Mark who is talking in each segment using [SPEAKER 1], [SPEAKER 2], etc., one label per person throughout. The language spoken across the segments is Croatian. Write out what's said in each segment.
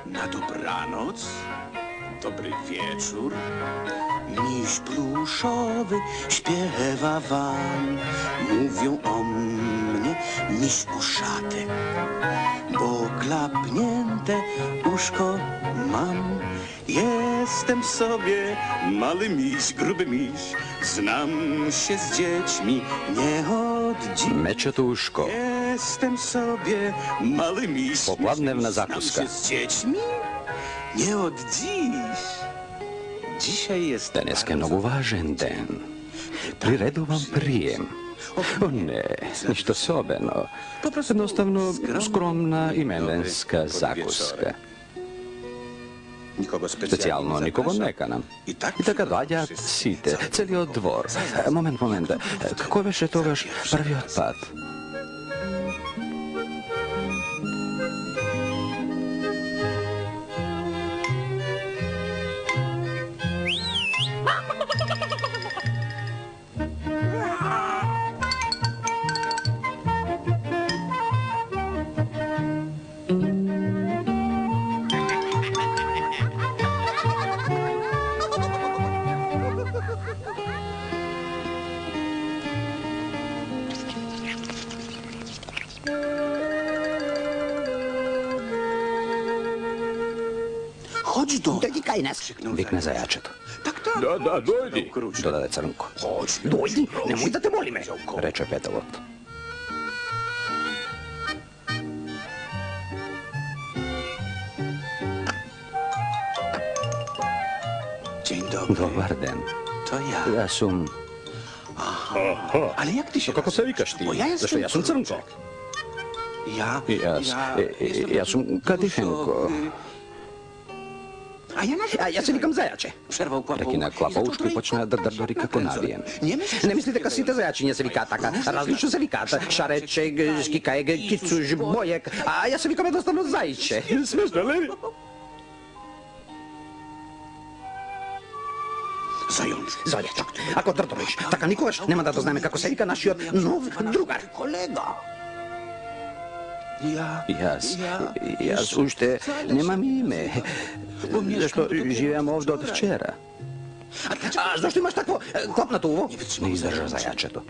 [SPEAKER 1] Na dobranoc, dobry wieczór. Miś pluszowy śpiewa wam, mówią o mnie miś uszaty, bo klapnięte uszko mam. Jestem sobie mały miś, gruby miś, znam się z dziećmi nie od dziś.
[SPEAKER 2] Mečetuško,
[SPEAKER 1] Jestem sobie mały miś,
[SPEAKER 2] poplavnevna
[SPEAKER 1] znam
[SPEAKER 2] zakuska.
[SPEAKER 1] się z dziećmi nie od dziś. Dzisiaj jest
[SPEAKER 2] Danes je mnogo važan dan. Priredovan prijem. O ne, ništa osobeno. Jednostavno skromna imenska zakuska. Specijalno nikogo ne kanam. I tako dođa site, celi dvor. Moment. Kako je veše to vaš prvi otpad?
[SPEAKER 1] Chodź do
[SPEAKER 3] Dojdi kaj nas.
[SPEAKER 2] Vikne zajačeto.
[SPEAKER 4] Da, dojdi.
[SPEAKER 2] Dodade crnko.
[SPEAKER 3] Dojdi, nemoj da te molime.
[SPEAKER 2] Reče Petovot.
[SPEAKER 1] Dzień dobry.
[SPEAKER 2] Dobar den.
[SPEAKER 1] To ja.
[SPEAKER 2] Ja sam...
[SPEAKER 1] Ale jak ty się
[SPEAKER 4] Kako se vikaš ti?
[SPEAKER 1] Bo ja
[SPEAKER 2] Zašto ja sam crnko? Ja sam Katihenko.
[SPEAKER 3] A ja se vikam zajače.
[SPEAKER 1] Przerwał
[SPEAKER 2] Prekina klapoušku i počne da drdori kako navijem.
[SPEAKER 3] Ne mislite kad site zajačinje se vika taka, različno se vika, šarečeg, škikajeg, kicuž, bojek, a ja se vikam jednostavno zajče.
[SPEAKER 4] Smešno, ali?
[SPEAKER 3] Zajačak, ako drdoviš, taka nikoš, nema da doznajme kako se vika naš nov drugar.
[SPEAKER 1] Kolega.
[SPEAKER 2] Jaz ušte nemam ime. Zašto živim ovdje od včera.
[SPEAKER 3] A zašto imaš takvo klapnato uvo?
[SPEAKER 2] Ne izdrža zajačeto.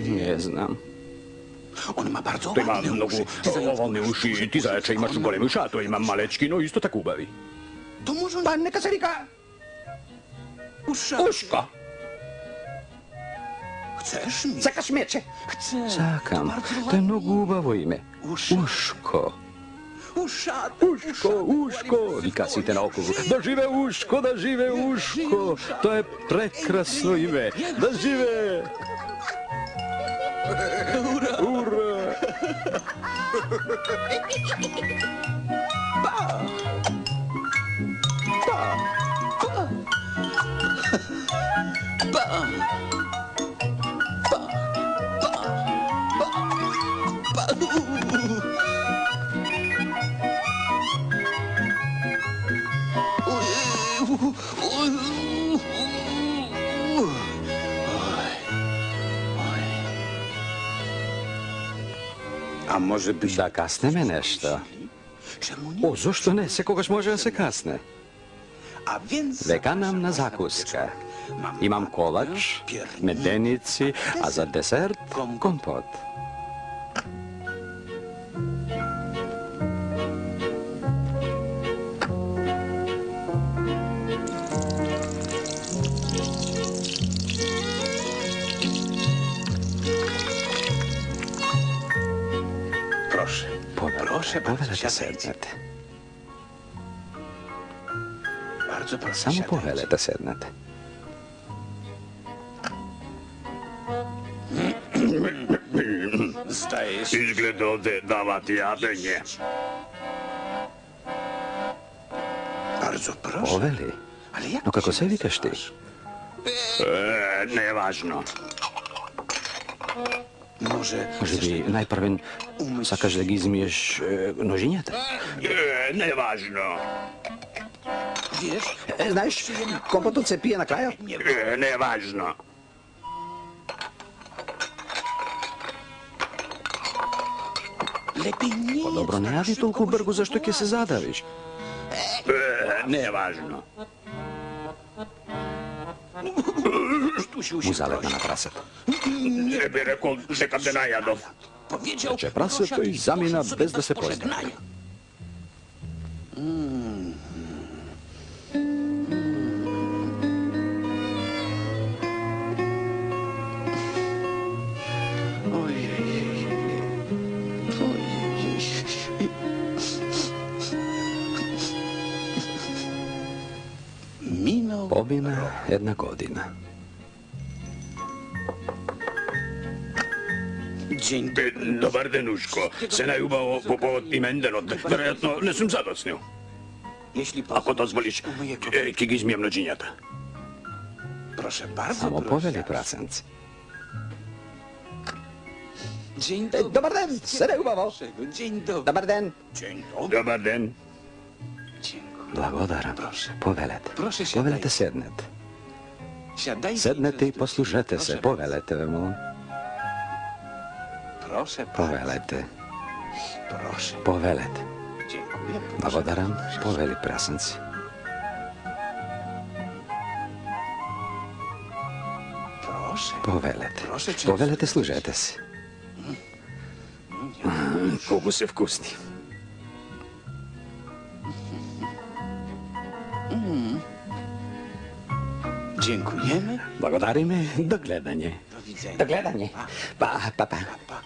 [SPEAKER 2] Ne znam.
[SPEAKER 1] On ma bardzo
[SPEAKER 4] To ima
[SPEAKER 1] ładne
[SPEAKER 4] mnogo
[SPEAKER 1] uszy.
[SPEAKER 4] ovalne uši, ti zajače imaš goleme uša, to ima malečki, no isto tako ubavi.
[SPEAKER 1] To może
[SPEAKER 3] Pa neka se vika
[SPEAKER 1] usza.
[SPEAKER 3] uško.
[SPEAKER 1] Chcesz mi?
[SPEAKER 3] Sakaš meče.
[SPEAKER 1] Chcę.
[SPEAKER 2] Sakam. To je mnogo ubavo ime. Uško.
[SPEAKER 1] Uszate.
[SPEAKER 2] Uško. Vika site na okrugu. Da žive Uško, da žive Uško. To je prekrasno ime. Da žive. Ura.
[SPEAKER 1] A może byś...
[SPEAKER 2] Da kasne me nešto.
[SPEAKER 1] Czemu nie?
[SPEAKER 2] O, zašto ne? Se kogaš može da se kasne.
[SPEAKER 1] A więc...
[SPEAKER 2] Veka nam na zakuska. Imam kolač, medenici, a za desert kompot.
[SPEAKER 1] Proszę. Proszę bardzo,
[SPEAKER 2] Povedete
[SPEAKER 1] siadajcie.
[SPEAKER 2] sednete.
[SPEAKER 1] Bardzo proszę,
[SPEAKER 2] Samo
[SPEAKER 1] siadajcie.
[SPEAKER 2] povedete sednete.
[SPEAKER 1] Zdaje się,
[SPEAKER 4] Izgleda ovde davati jabenje.
[SPEAKER 1] bardzo proszę.
[SPEAKER 2] Poveli?
[SPEAKER 1] Ale jak
[SPEAKER 2] No
[SPEAKER 1] ty
[SPEAKER 2] kako
[SPEAKER 1] się
[SPEAKER 2] se vikaš ti?
[SPEAKER 1] nazywasz?
[SPEAKER 4] Nevažno.
[SPEAKER 1] Może...
[SPEAKER 2] Može bi najprve sakaš da ga izmiješ nožinjata?
[SPEAKER 4] Nevažno.
[SPEAKER 1] Wiesz,
[SPEAKER 3] Znaš, kompotut se pije na kraju?
[SPEAKER 4] Nevažno.
[SPEAKER 1] lepiej nie
[SPEAKER 2] Pa
[SPEAKER 1] jedz
[SPEAKER 2] dobro, ne
[SPEAKER 1] tak
[SPEAKER 2] javi
[SPEAKER 1] szybko,
[SPEAKER 2] toliko
[SPEAKER 1] bo się
[SPEAKER 2] brgo, zašto ke se zadaviš?
[SPEAKER 4] Nevažno.
[SPEAKER 1] Sztusiu się
[SPEAKER 2] Muzaletna
[SPEAKER 1] prosi.
[SPEAKER 2] na praset.
[SPEAKER 4] Ne bi rekao se kad te najadov.
[SPEAKER 1] Powiedział,
[SPEAKER 2] Če praseto
[SPEAKER 1] prosiak
[SPEAKER 2] i zamina
[SPEAKER 1] sobie
[SPEAKER 2] bez da
[SPEAKER 1] bez
[SPEAKER 2] se pozdravi.
[SPEAKER 1] pożegnania. Ojej. Ojej. Minął
[SPEAKER 2] Pomina jedna godina.
[SPEAKER 1] dzień
[SPEAKER 4] Dobar den, Uško. Se najubao po imendenot. Vjerojatno ne sam zadosnil.
[SPEAKER 1] Jeśli
[SPEAKER 4] Ako dozvoliš,
[SPEAKER 1] umyję
[SPEAKER 4] kig izmijem nođinjata.
[SPEAKER 1] Proszę bardzo,
[SPEAKER 2] Samo
[SPEAKER 1] proszę.
[SPEAKER 2] poveli prasenci.
[SPEAKER 1] Dzień dobry.
[SPEAKER 3] Dobar den, sere ubavo.
[SPEAKER 1] Dzień dobry.
[SPEAKER 3] Dobar den.
[SPEAKER 1] Dzień dobry.
[SPEAKER 4] Dobar den.
[SPEAKER 1] Dziękuję.
[SPEAKER 2] Blagodaram,
[SPEAKER 1] Proszę.
[SPEAKER 2] povelete.
[SPEAKER 1] Proszę siadajte.
[SPEAKER 2] Povelete sednete.
[SPEAKER 1] Siadajcie.
[SPEAKER 2] Sednete i
[SPEAKER 1] proszę.
[SPEAKER 2] poslušajte se,
[SPEAKER 1] Proszę
[SPEAKER 2] povelete, molim.
[SPEAKER 1] Proszę bardzo.
[SPEAKER 2] Povelete,
[SPEAKER 1] Proszę.
[SPEAKER 2] povelete.
[SPEAKER 1] Dziękuję. Proszę.
[SPEAKER 2] Blagodaram, poveli prasenci.
[SPEAKER 1] Proszę.
[SPEAKER 2] Povelete.
[SPEAKER 1] Proszę cię.
[SPEAKER 2] Povelete, služajte se.
[SPEAKER 4] Koliko se vkusni.
[SPEAKER 1] Dziękujemy.
[SPEAKER 2] Blagodarime, do gledanje.
[SPEAKER 1] Do widzenia.
[SPEAKER 3] Do gledanje. Pa, pa, pa.
[SPEAKER 1] Pa.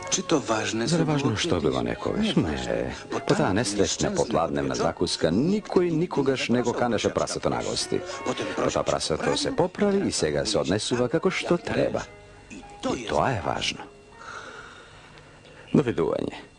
[SPEAKER 1] Czy to ważne?
[SPEAKER 2] Zar je
[SPEAKER 1] co
[SPEAKER 2] važno
[SPEAKER 1] było
[SPEAKER 2] što je
[SPEAKER 1] kiedyś?
[SPEAKER 2] bilo nekoviš? Ne,
[SPEAKER 1] Bo
[SPEAKER 2] po ta
[SPEAKER 1] tam
[SPEAKER 2] nesretna
[SPEAKER 1] nieszczęsny
[SPEAKER 2] popladnevna
[SPEAKER 1] dopiero
[SPEAKER 2] zakuska nikoj nikogaš nego kaneše praseto na gosti. Po ta praseto se popravi i sega se odnesuva kako što treba.
[SPEAKER 1] To
[SPEAKER 2] I
[SPEAKER 1] jest
[SPEAKER 2] to je važno. Doviduvanje.